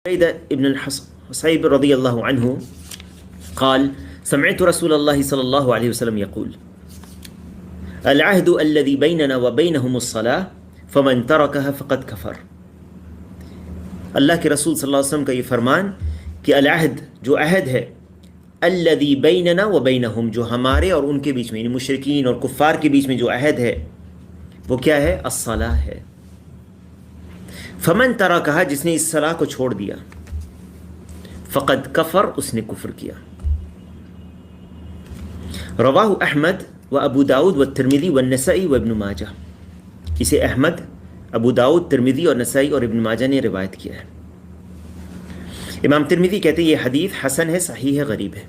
سعيد بن الحصيب رضي الله عنه قال سمعت رسول الله صلى الله عليه وسلم يقول العهد الذي بيننا وبينهم الصلاة فمن تركها فقد كفر. اللہ کے رسول صلی اللہ علیہ وسلم کا یہ فرمان کہ العہد جو عہد ہے الذي بيننا وبينهم جو ہمارے اور ان کے بیچ میں یعنی مشرکین اور کفار کے بیچ میں جو عہد ہے وہ کیا ہے؟ الصلاة ہے. فمن ترکھا جس نے اس صلاح کو چھوڑ دیا فقد کفر اس نے کفر کیا. رواہ احمد و ابو داود و ترمذی و نسائی و ابن ماجہ. اسے احمد، ابو داود، ترمذی اور نسائی اور ابن ماجہ نے روایت کیا ہے. امام ترمذی کہتے ہیں یہ حدیث حسن ہے، صحیح ہے، غریب ہے.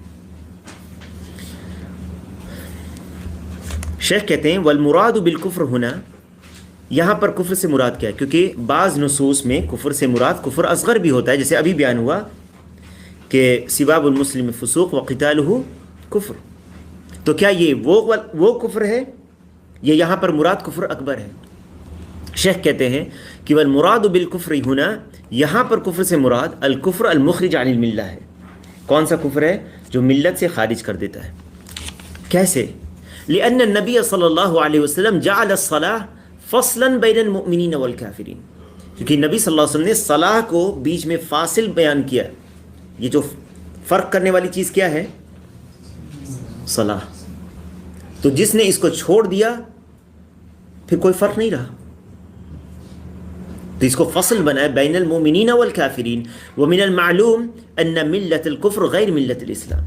شیخ کہتے ہیں والمراد بالکفر ہونا، یہاں پر کفر سے مراد کیا ہے؟ کیونکہ بعض نصوص میں کفر سے مراد کفر اصغر بھی ہوتا ہے، جیسے ابھی بیان ہوا کہ سباب المسلم فسوق وقتالہ کفر. تو کیا یہ وہ کفر ہے یا یہاں پر مراد کفر اکبر ہے؟ شیخ کہتے ہیں کہ والمراد بالکفر ہونا، یہاں پر کفر سے مراد الکفر المخرج عن الملہ ہے. کون سا کفر ہے؟ جو ملت سے خارج کر دیتا ہے. کیسے؟ لأن النبی صلی اللہ علیہ وسلم جعل الصلاة فصلا بین المؤمنین والکافرین. کیونکہ نبی صلی اللہ علیہ وسلم نے صلاح کو بیچ میں فاصل بیان کیا. یہ جو فرق کرنے والی چیز کیا ہے؟ صلاح. تو جس نے اس کو چھوڑ دیا پھر کوئی فرق نہیں رہا، تو اس کو فصل بنائے بین المؤمنین والکافرین. ومن المعلوم ان ملت الکفر غیر ملت الاسلام.